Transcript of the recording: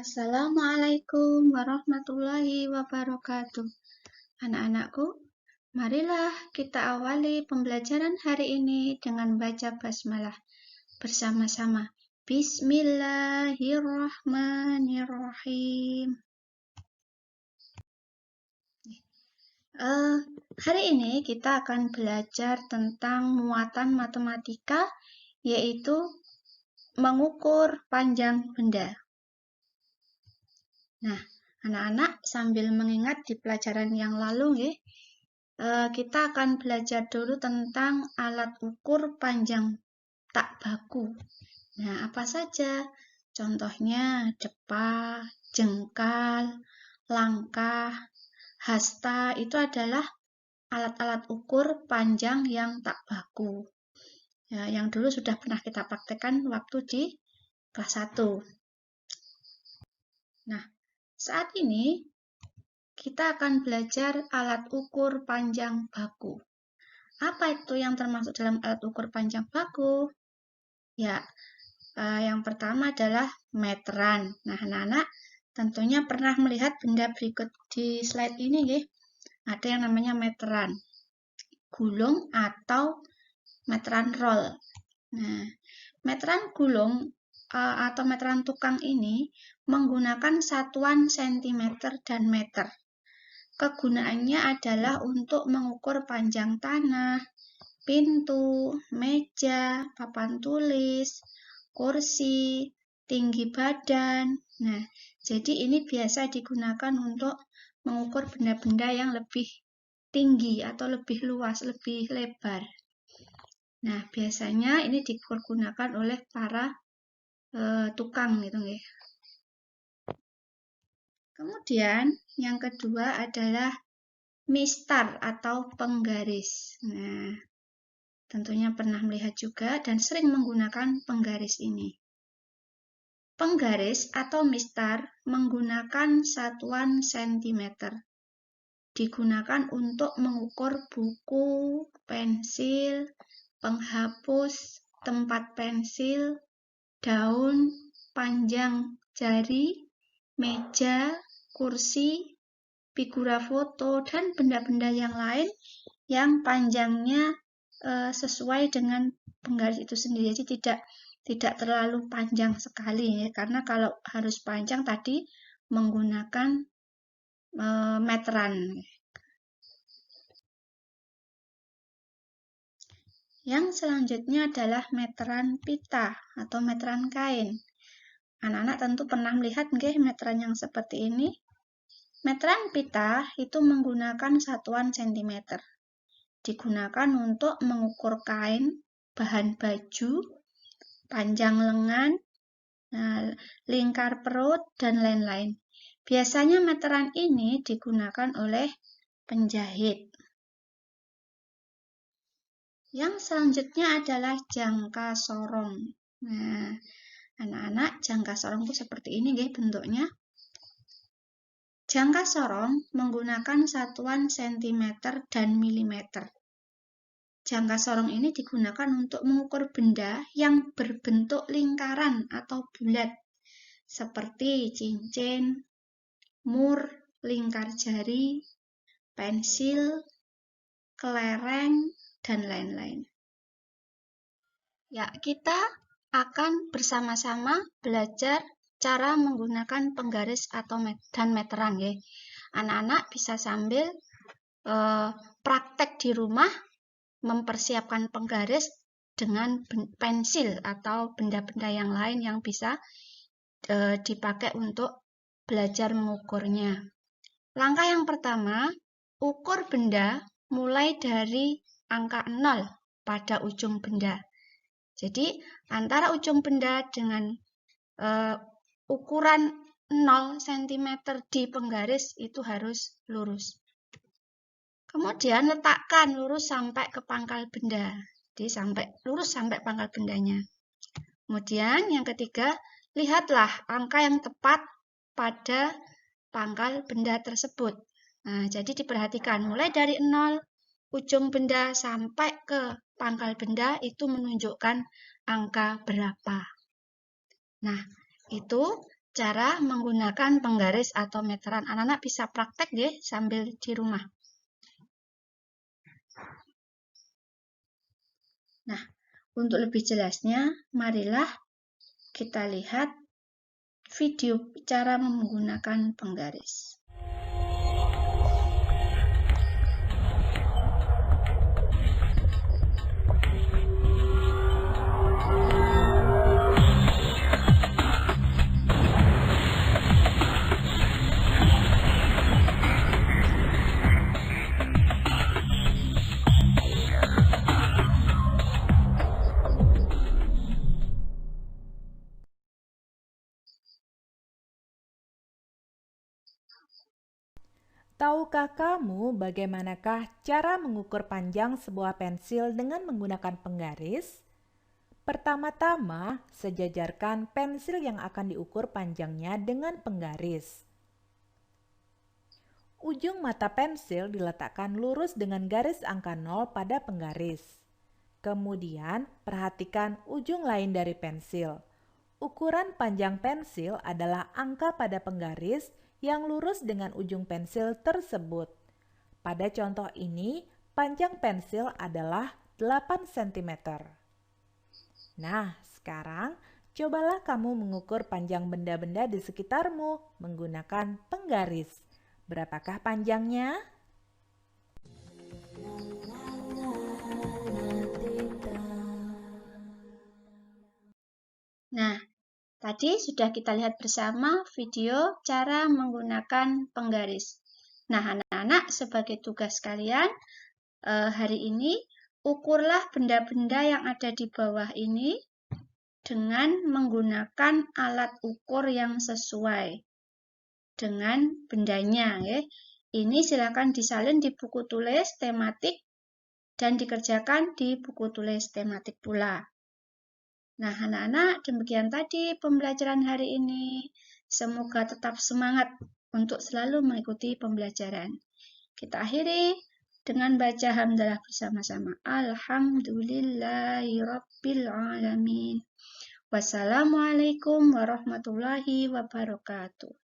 Assalamualaikum warahmatullahi wabarakatuh. Anak-anakku, marilah kita awali pembelajaran hari ini dengan baca basmalah bersama-sama. Bismillahirrahmanirrahim. Hari ini kita akan belajar tentang muatan matematika, yaitu mengukur panjang benda. Nah, anak-anak sambil mengingat di pelajaran yang lalu, kita akan belajar dulu tentang alat ukur panjang tak baku. Nah, apa saja? Contohnya depa, jengkal, langkah, hasta, itu adalah alat-alat ukur panjang yang tak baku. Ya, yang dulu sudah pernah kita praktekkan waktu di kelas 1. Nah, saat ini kita akan belajar alat ukur panjang baku. Apa itu yang termasuk dalam alat ukur panjang baku? Ya, yang pertama adalah meteran. Nah, anak-anak tentunya pernah melihat benda berikut di slide ini, ya. Ada yang namanya meteran, gulung atau meteran roll. Nah, meteran gulung atau meteran tukang ini menggunakan satuan sentimeter dan meter. Kegunaannya adalah untuk mengukur panjang tanah, pintu, meja, papan tulis, kursi, tinggi badan. Nah, jadi ini biasa digunakan untuk mengukur benda-benda yang lebih tinggi atau lebih luas, lebih lebar. Nah, biasanya ini digunakan oleh para tukang gitu, ya. Kemudian yang kedua adalah mistar atau penggaris. Nah, tentunya pernah melihat juga dan sering menggunakan penggaris ini. Penggaris atau mistar menggunakan satuan sentimeter. Digunakan untuk mengukur buku, pensil, penghapus, tempat pensil, daun, panjang jari, meja, kursi, figura foto, dan benda-benda yang lain yang panjangnya sesuai dengan penggaris itu sendiri. Jadi tidak terlalu panjang sekali, ya, karena kalau harus panjang tadi menggunakan meteran. Yang selanjutnya adalah meteran pita atau meteran kain. Anak-anak tentu pernah melihat meteran yang seperti ini. Meteran pita itu menggunakan satuan sentimeter. Digunakan untuk mengukur kain, bahan baju, panjang lengan, lingkar perut, dan lain-lain. Biasanya meteran ini digunakan oleh penjahit. Yang selanjutnya adalah jangka sorong. Nah, anak-anak, jangka sorong itu seperti ini, bentuknya. Jangka sorong menggunakan satuan sentimeter dan milimeter. Jangka sorong ini digunakan untuk mengukur benda yang berbentuk lingkaran atau bulat, seperti cincin, mur, lingkar jari, pensil, kelereng, dan lain-lain. Ya, kita akan bersama-sama belajar cara menggunakan penggaris atau dan meteran, ya. Anak-anak bisa sambil praktek di rumah mempersiapkan penggaris dengan pensil atau benda-benda yang lain yang bisa dipakai untuk belajar mengukurnya. Langkah yang pertama, ukur benda mulai dari angka 0 pada ujung benda. Jadi, antara ujung benda dengan ukuran 0 cm di penggaris itu harus lurus. Kemudian letakkan lurus sampai ke pangkal benda. Jadi lurus sampai pangkal bendanya. Kemudian yang ketiga, lihatlah angka yang tepat pada pangkal benda tersebut. Nah, jadi diperhatikan mulai dari 0 ujung benda sampai ke pangkal benda itu menunjukkan angka berapa. Nah, itu cara menggunakan penggaris atau meteran. Anak-anak bisa praktek deh sambil di rumah. Nah, untuk lebih jelasnya, marilah kita lihat video cara menggunakan penggaris. Tahukah kamu bagaimanakah cara mengukur panjang sebuah pensil dengan menggunakan penggaris? Pertama-tama, sejajarkan pensil yang akan diukur panjangnya dengan penggaris. Ujung mata pensil diletakkan lurus dengan garis angka 0 pada penggaris. Kemudian, perhatikan ujung lain dari pensil. Ukuran panjang pensil adalah angka pada penggaris yang lurus dengan ujung pensil tersebut. Pada contoh ini, panjang pensil adalah 8 cm. Nah, sekarang cobalah kamu mengukur panjang benda-benda di sekitarmu menggunakan penggaris. Berapakah panjangnya? Nah, tadi sudah kita lihat bersama video cara menggunakan penggaris. Nah, anak-anak, sebagai tugas kalian hari ini, ukurlah benda-benda yang ada di bawah ini dengan menggunakan alat ukur yang sesuai dengan bendanya. Ya. Ini silakan disalin di buku tulis tematik dan dikerjakan di buku tulis tematik pula. Nah, anak-anak, demikian tadi pembelajaran hari ini. Semoga tetap semangat untuk selalu mengikuti pembelajaran. Kita akhiri dengan baca hamdalah bersama-sama. Alhamdulillahirabbil alamin. Wassalamualaikum warahmatullahi wabarakatuh.